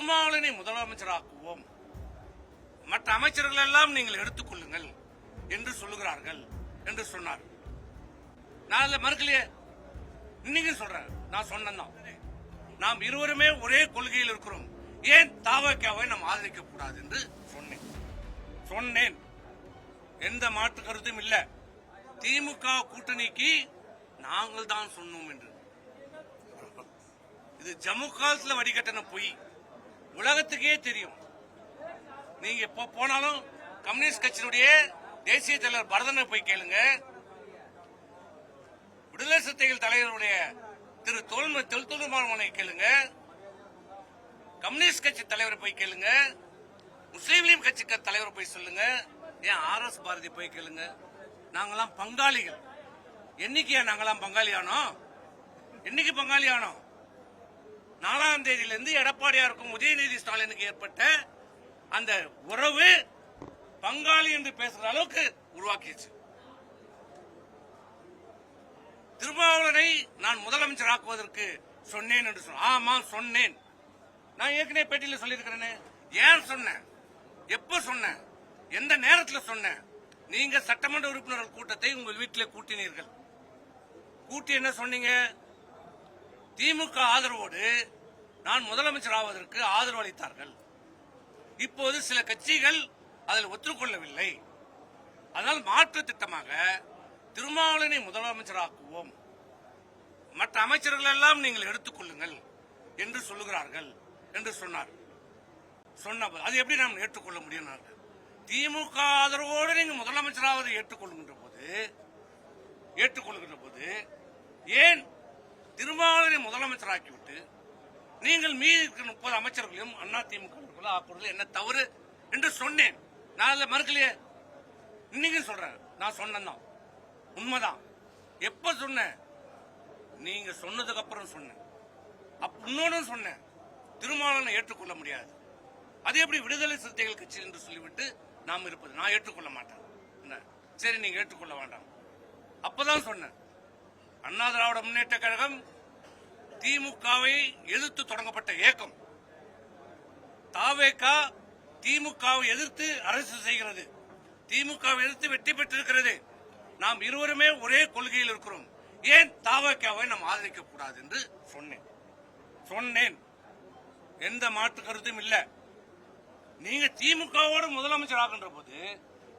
திருமாவளவனை முதலமைச்சராக்குவோம், மற்ற அமைச்சர்கள் எல்லாம் நீங்கள் எடுத்துக் கொள்ளுங்கள் என்று சொல்லுகிறார்கள் என்று சொன்னார். நான் அதுல மறுக்கலையே, இன்னைக்கு சொல்றேன். நான் சொன்னேன், நாம் இருவருமே ஒரே கொள்கையில் இருக்கிறோம், ஏன் தாவக்காவை நாம் ஆதரிக்க கூடாது என்று சொன்னேன். எந்த மாற்று கருத்தும் இல்ல. திமுக கூட்டணிக்கு நாங்கள் தான் சொன்னோம் என்று. இது ஜம்மு காலத்தில் வடிகட்டின பொய், உலகத்துக்கே தெரியும். நீங்க எப்ப போனாலும் கம்யூனிஸ்ட் கட்சியினுடைய தேசிய தலைவர் பரதனை போய் கேளுங்க, விடுதலை சிறுத்தைகள் தலைவருடைய திரு தொல்துமாரனை கேளுங்க, கம்யூனிஸ்ட் கட்சி தலைவரை போய் கேளுங்க, முஸ்லீம் லீக் கட்சி தலைவரை போய் சொல்லுங்க, ஏன் RS பாரதி போய் கேளுங்க. நாங்கெல்லாம் பங்காளிகள். என்னைக்கு நாங்கெல்லாம் பங்காளியானோம்? என்னைக்கு பங்காளியானோம்? 4ஆம் தேதியிலிருந்து எடப்பாடியாருக்கும் உதயநிதி ஸ்டாலினுக்கு ஏற்பட்ட அந்த உறவு பங்காளி என்று பேசுற அளவுக்கு உருவாக்கிடுச்சு. திருமாவளவனை நான் முதலமைச்சராக்குவதற்கு சொன்னேன் என்று ஆமா சொன்னேன். நான் ஏற்கனவே பேட்டியில் சொல்லியிருக்கிறேன். ஏன் சொன்னேன், எப்ப சொன்னேன், எந்த நேரத்தில் சொன்னேன்? நீங்க சட்டமன்ற உறுப்பினர்கள் கூட்டத்தை உங்கள் வீட்டில் கூட்டினீர்கள். கூட்டி என்ன சொன்னீங்க? திமுக ஆதரவோடு நான் முதலமைச்சர் ஆவதற்கு ஆதரவு அளித்தார்கள். இப்போது சில கட்சிகள் அதில் ஒத்துக்கொள்ளவில்லை. அதனால் மாற்று திட்டமாக திருமாவளவனை முதலமைச்சராக்குவோம், மற்ற அமைச்சர்கள் எல்லாம் நீங்கள் எடுத்துக் கொள்ளுங்கள் என்று சொல்லுகிறார்கள் என்று சொன்னார். சொன்ன அது எப்படி நாம் ஏற்றுக்கொள்ள முடியும்? திமுக ஆதரவோடு நீங்க முதலமைச்சராவது ஏற்றுக்கொள்கின்ற போது ஏன் திருமாவளவனை முதலமைச்சராக்கிவிட்டு நீங்கள் மீதி இருக்கிற 30 அமைச்சர்களையும் அதிமுக ஆக்குறது என்ன தவறு என்று சொன்னேன். நான் அதில் மறுக்கலையே, இன்னைக்கு சொல்றேன். நான் சொன்னேன், உண்மைதான். எப்ப சொன்னேன்? நீங்க சொன்னதுக்கு அப்புறம் சொன்னேன். இன்னொன்னு சொன்னேன், திருமாவளவனை ஏற்றுக்கொள்ள முடியாது. அது எப்படி விடுதலை சிறுத்தைகள் கட்சி என்று சொல்லிவிட்டு நாம் இருப்பது? நான் ஏற்றுக்கொள்ள மாட்டேன். சரி, நீங்க ஏற்றுக்கொள்ள வேண்டாம். அப்பதான் சொன்னேன், அண்ணா திராவிட முன்னேற்ற கழகம் திமுகவை எதிர்த்து தொடங்கப்பட்ட இயக்கம். தாவேகா திமுகவை எதிர்த்து அரசு செய்கிறது, திமுகவை எதிர்த்து வெற்றி பெற்றிருக்கிறது. நாம் இருவருமே ஒரே கொள்கையில் இருக்கிறோம், ஏன் தாவேகாவை நாம் ஆதரிக்க கூடாது என்று சொன்னேன். எந்த மாற்று கருத்தும் இல்ல. நீங்க திமுகவோடு முதலமைச்சர் ஆகின்ற போது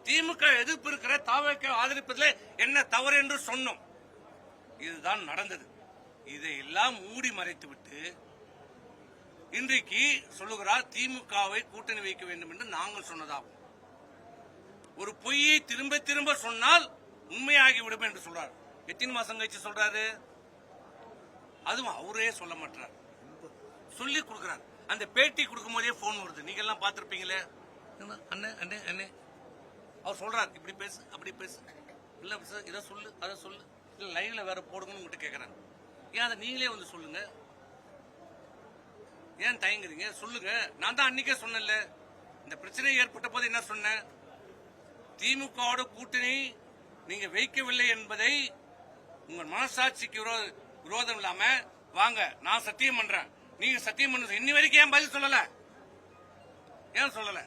திமுக எதிர்ப்பு இருக்கிற தாவேகா ஆதரிப்பதில் என்ன தவறு என்று சொன்னோம். இதுதான் நடந்தது. இதையெல்லாம் மூடி மறைத்து விட்டு இன்றைக்கு சொல்லுகிறார் திமுகவை கூட்டணி வைக்க வேண்டும் என்று நாங்கள் சொன்னதாகும். ஒரு பொய்யை திரும்ப திரும்ப சொன்னால் உண்மையாகிவிடும் என்று சொல்றார். எத்தனை மாசம் கழிச்சு சொல்றாரு? அதுவும் அவரே சொல்ல மாட்டார், சொல்லி கொடுக்கிறார். அந்த பேட்டி கொடுக்கும் போதே போன் வருது, நீங்க எல்லாம் பாத்திருப்பீங்களே. அண்ணே அண்ணே அண்ணே அவர் சொல்றாரு, இப்படி பேசு அப்படி பேசு, இல்ல இதை சொல்லு அதை சொல்லு, இல்ல லைவ்ல வேற போடுங்கன்னு உங்ககிட்ட கேட்கறாங்க. ஏன் அதை நீங்களே வந்து சொல்லுங்க, ஏன் தயங்குறீங்க? சொல்லுங்க. நான் தான் அன்னைக்கே சொன்னேன்ல, இந்த பிரச்சனை ஏற்பட்ட போது என்ன சொன்னேன்? திமுகவோட கூட்டணி நீங்க வைக்கவில்லை என்பதை உங்கள் மனசாட்சிக்கு விரோதம் இல்லாம வாங்க, நான் சத்தியம் பண்றேன், நீங்க சத்தியம் பண்ண இன்னி வரைக்கும் ஏன் பதில் சொல்லல? ஏன் சொல்லல?